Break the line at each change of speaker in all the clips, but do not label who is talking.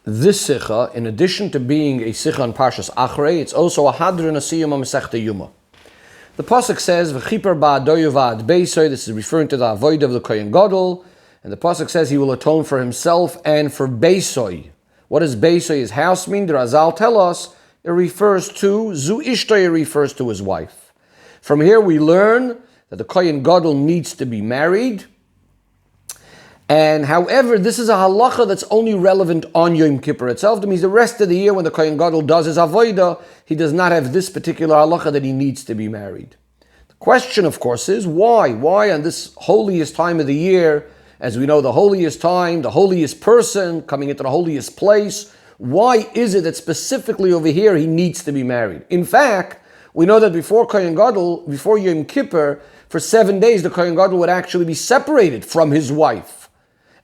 this Sikha, in addition to being a Sikha on Parshas Acharei, it's also a Hadron Asiyum Masechta Yuma. The pasuk says, "V'chiper ba'adoyu va'ad beisoy." This is referring to the avodah of the Kohen Gadol, and the pasuk says he will atone for himself and for beisoy. What does beisoy, his house, mean? The Razal tell us it refers to zu ishtoy. It refers to his wife. From here we learn that the Kohen Gadol needs to be married. And however, this is a halacha that's only relevant on Yom Kippur itself. That means the rest of the year when the Kohen Gadol does his avodah, he does not have this particular halacha that he needs to be married. The question, of course, is why? Why on this holiest time of the year, as we know, the holiest time, the holiest person coming into the holiest place, why is it that specifically over here he needs to be married? In fact, we know that before Kohen Gadol, before Yom Kippur, for 7 days the Kohen Gadol would actually be separated from his wife.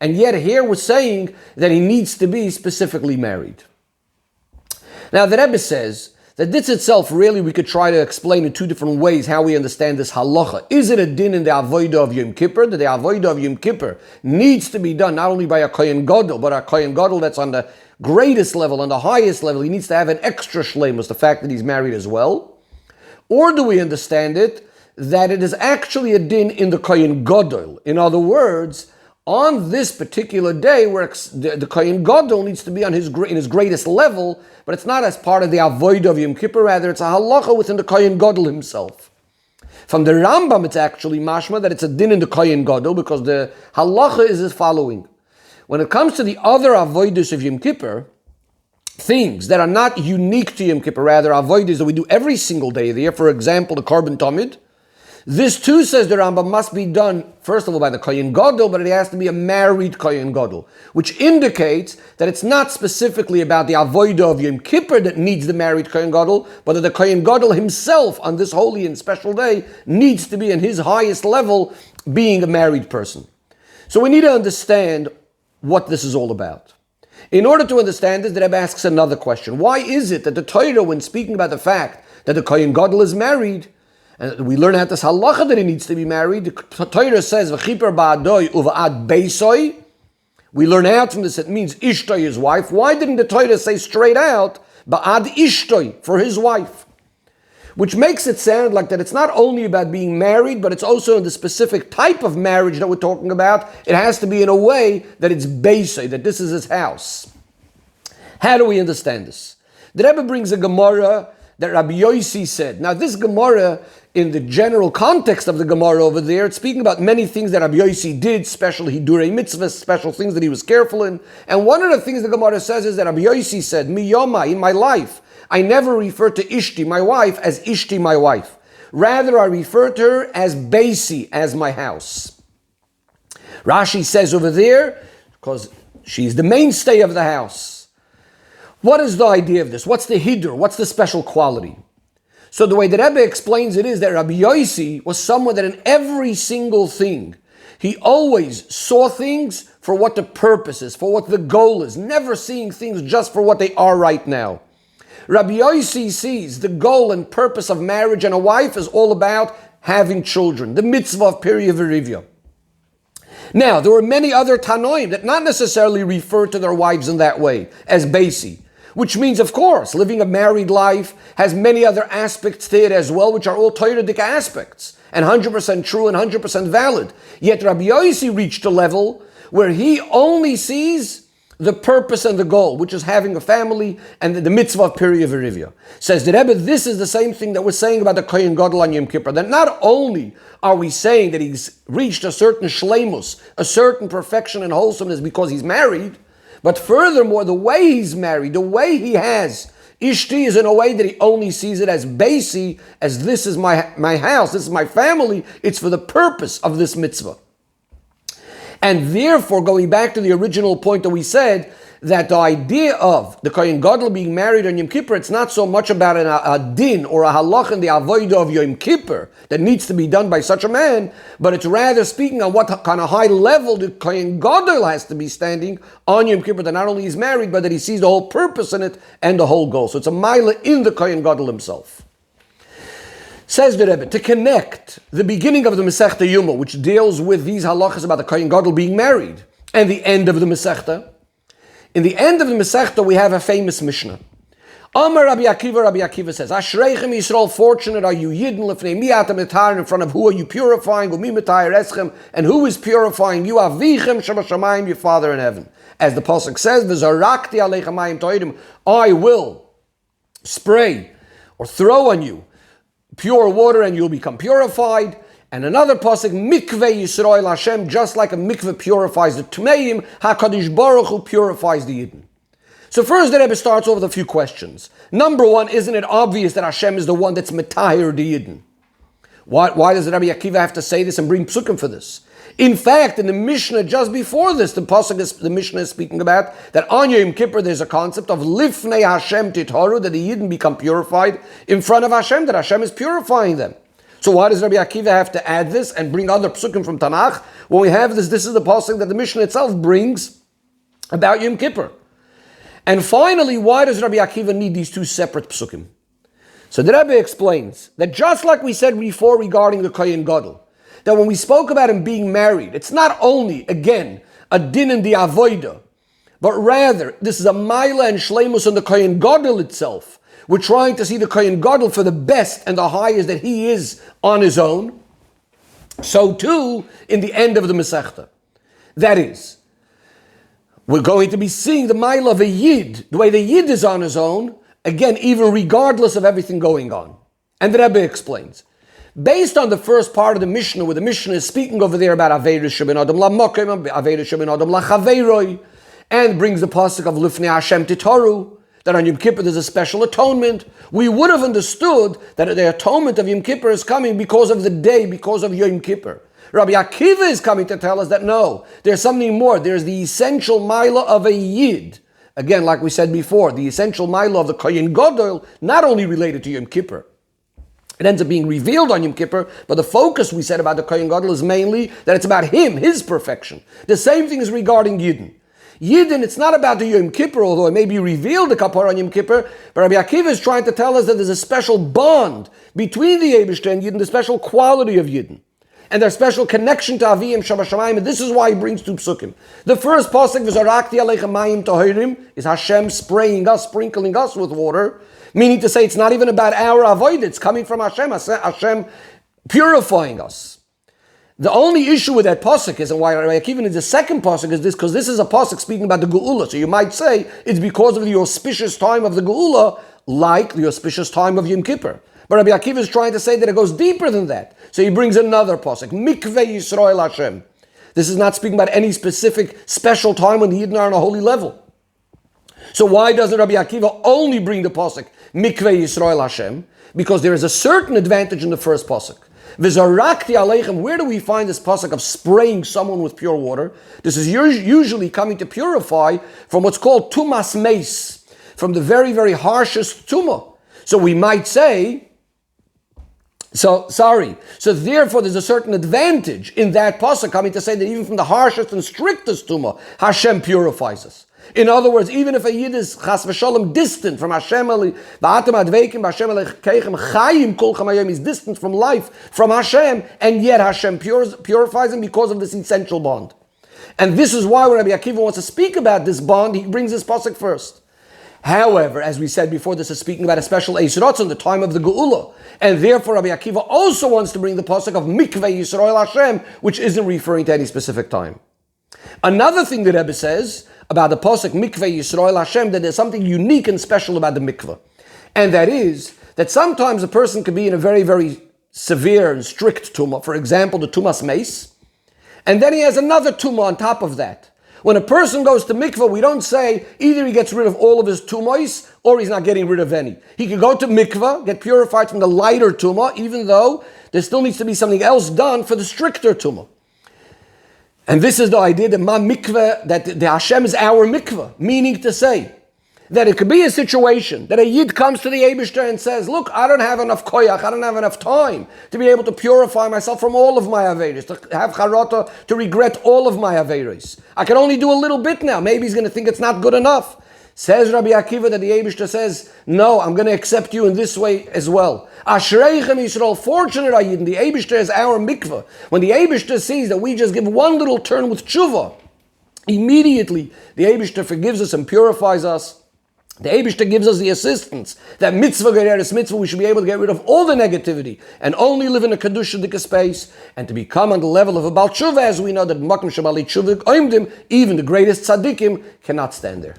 And yet here we're saying that he needs to be specifically married. Now the Rebbe says that this itself really we could try to explain in two different ways how we understand this halacha. Is it a din in the avodah of Yom Kippur? That the avodah of Yom Kippur needs to be done not only by a Kohen Gadol, but a Kohen Gadol that's on the greatest level, on the highest level. He needs to have an extra shleimus, the fact that he's married as well. Or do we understand it that it is actually a din in the Kohen Gadol? In other words, on this particular day where the Kohen Gadol needs to be in his greatest level, but it's not as part of the avodah of Yom Kippur, rather it's a halacha within the Kohen Gadol himself. From the Rambam it's actually mashma that it's a din in the Kohen Gadol because the halacha is as following. When it comes to the other avodas of Yom Kippur, things that are not unique to Yom Kippur, rather avodas that we do every single day of the year, for example the Korban Tamid, this too, says the Rambam, must be done, first of all, by the Kohen Gadol, but it has to be a married Kohen Gadol, which indicates that it's not specifically about the avodah of Yom Kippur that needs the married Kohen Gadol, but that the Kohen Gadol himself, on this holy and special day, needs to be in his highest level, being a married person. So we need to understand what this is all about. In order to understand this, the Rebbe asks another question. Why is it that the Torah, when speaking about the fact that the Kohen Gadol is married, and we learn out this halacha that he needs to be married, the Torah says, "V'chiper ba'adoy uva'ad beisoy." We learn out from this it means ishtoy, his wife. Why didn't the Torah say straight out, ba'ad ishtoy, for his wife? Which makes it sound like that it's not only about being married, but it's also in the specific type of marriage that we're talking about. It has to be in a way that it's beisoy, that this is his house. How do we understand this? The Rebbe brings a Gemara that Rabbi Yossi said. Now this Gemara, in the general context of the Gemara over there, it's speaking about many things that Rabbi Yossi did, special Hidurei Mitzvahs, special things that he was careful in. And one of the things the Gemara says is that Rabbi Yossi said, Miyoma, in my life, I never refer to Ishti, my wife, as Ishti, my wife. Rather, I refer to her as Beisi, as my house. Rashi says over there, because she's the mainstay of the house. What is the idea of this? What's the hidur? What's the special quality? So the way the Rebbe explains it is that Rabbi Yossi was someone that in every single thing, he always saw things for what the purpose is, for what the goal is, never seeing things just for what they are right now. Rabbi Yossi sees the goal and purpose of marriage and a wife is all about having children, the mitzvah of Peri V'Rivya. Now, there were many other Tanoim that not necessarily refer to their wives in that way, as Beisi. Which means, of course, living a married life has many other aspects to it as well, which are all Torahic aspects, and 100% true and 100% valid. Yet Rabbi Yossi reached a level where he only sees the purpose and the goal, which is having a family and the mitzvah of Peri V'Rivya. Says the Rebbe, this is the same thing that we're saying about the Kohen Gadol on Yom Kippur, that not only are we saying that he's reached a certain shleimus, a certain perfection and wholesomeness because he's married, but furthermore, the way he's married, the way he has Ishti is in a way that he only sees it as Beisi, as this is my house, this is my family, it's for the purpose of this mitzvah. And therefore, going back to the original point that we said, that the idea of the Kohen Gadol being married on Yom Kippur, it's not so much about a din or a halach in the avodah of Yom Kippur that needs to be done by such a man, but it's rather speaking on what kind of high level the Kohen Gadol has to be standing on Yom Kippur, that not only he's married, but that he sees the whole purpose in it and the whole goal. So it's a mila in the Kohen Gadol himself. Says the Rebbe, to connect the beginning of the Masechta Yuma, which deals with these halachas about the Kohen Gadol being married, and the end of the Masechta, In the end of the Masechta, we have a famous Mishnah. Amar Rabbi Akiva says, Ashreichem Yisrael, fortunate are you, Yidden lefnei mi atam mitayin, in front of who are you purifying, umi mitayin eschem, and who is purifying you, avichem shabashamayim, your Father in heaven. As the Pasuk says, V'zarakti aleichem mayim toidim, I will spray or throw on you pure water and you'll become purified. And another pasuk, mikveh Yisrael Hashem, just like a mikveh purifies the Tmeim, HaKadosh Baruch Hu purifies the Yidden. So first the Rebbe starts off with a few questions. Number one, isn't it obvious that Hashem is the one that's Metayer the Yidden? Why does Rabbi Akiva have to say this and bring psukim for this? In fact, in the Mishnah just before this, the Mishnah is speaking about that on Yom Kippur there's a concept of Lifnei Hashem Titharu, that the Yidden become purified in front of Hashem, that Hashem is purifying them. So why does Rabbi Akiva have to add this and bring other psukim from Tanakh? When we have this is the pasuk that the Mishnah itself brings about Yom Kippur. And finally, why does Rabbi Akiva need these two separate psukim? So the Rebbe explains that just like we said before regarding the Kohen Gadol, that when we spoke about him being married, it's not only, again, a din in the avodah, but rather, this is a maila and shleimus on the Kohen Gadol itself. We're trying to see the Kohen Gadol for the best and the highest that he is on his own. So too, in the end of the Masechta. That is, we're going to be seeing the mile of a Yid, the way the Yid is on his own, again, even regardless of everything going on. And the Rebbe explains, based on the first part of the Mishnah, where the Mishnah is speaking over there about Aveirus Sheben Adam LaMokim, Aveirus Sheben Adam LaChaveiroi, and brings the pasuk of Lifnei Hashem Titharu, that on Yom Kippur there's a special atonement, we would have understood that the atonement of Yom Kippur is coming because of the day, because of Yom Kippur. Rabbi Akiva is coming to tell us that no, there's something more. There's the essential maila of a Yid. Again, like we said before, the essential maila of the Kohen Gadol, not only related to Yom Kippur. It ends up being revealed on Yom Kippur, but the focus we said about the Kohen Gadol is mainly that it's about him, his perfection. The same thing is regarding Yidden. Yidden, it's not about the Yom Kippur, although it may be revealed the Kapara on Yom Kippur, but Rabbi Akiva is trying to tell us that there's a special bond between the Eibishter and Yidden, the special quality of Yidden, and their special connection to Aviyim Shabashamayim, and this is why he brings two psukim. The first pasuk, V'zarakti aleichem mayim tohirim, is Hashem spraying us, sprinkling us with water, meaning to say it's not even about our avoid, it's coming from Hashem, Hashem purifying us. The only issue with that pasuk is, and why Rabbi Akiva needs the second pasuk is this, because this is a pasuk speaking about the Geula. So you might say it's because of the auspicious time of the Geula, like the auspicious time of Yom Kippur. But Rabbi Akiva is trying to say that it goes deeper than that. So he brings another pasuk, Mikveh Yisrael Hashem. This is not speaking about any specific special time when the Yidden are on a holy level. So why doesn't Rabbi Akiva only bring the pasuk Mikveh Yisrael Hashem? Because there is a certain advantage in the first pasuk. V'zarakti aleichem, where do we find this pasuk of spraying someone with pure water? This is usually coming to purify from what's called tumas meis, from the very, very harshest tumah. So we might say, so therefore there's a certain advantage in that pasuk coming to say that even from the harshest and strictest tumah, Hashem purifies us. In other words, even if a Yid is chas v'shalom distant from Hashem, he's distant from life, from Hashem, and yet Hashem purifies him because of this essential bond. And this is why when Rabbi Akiva wants to speak about this bond, he brings this pasuk first. However, as we said before, this is speaking about a special Eis Ratzon, the time of the Geula. And therefore Rabbi Akiva also wants to bring the pasuk of Mikveh Yisrael Hashem, which isn't referring to any specific time. Another thing the Rebbe says about the pasuk Mikveh Yisrael Hashem, that there's something unique and special about the mikveh. And that is that sometimes a person can be in a very, very severe and strict tumah, for example, the tumas meis, and then he has another tumah on top of that. When a person goes to mikveh, we don't say either he gets rid of all of his tumahs or he's not getting rid of any. He can go to mikveh, get purified from the lighter tumah, even though there still needs to be something else done for the stricter tumah. And this is the idea that ma mikveh, that the Hashem is our mikveh, meaning to say that it could be a situation that a Yid comes to the Eibishter and says, look, I don't have enough koyach, I don't have enough time to be able to purify myself from all of my averis, to have charata, to regret all of my averis. I can only do a little bit now. Maybe he's going to think it's not good enough. Says Rabbi Akiva that the Eibishter says, no, I'm going to accept you in this way as well. Ashereichem Yisrael, fortunate are you, and the Eibishter is our mikveh. When the Eibishter sees that we just give one little turn with tshuva, Immediately, the Eibishter forgives us and purifies us. The Eibishter gives us the assistance. That mitzvah gereres mitzvah, we should be able to get rid of all the negativity and only live in a kedusha space and to become on the level of a Baal Tshuva, as we know that Makom Shabali Tshuva Oimdim, even the greatest tzaddikim cannot stand there.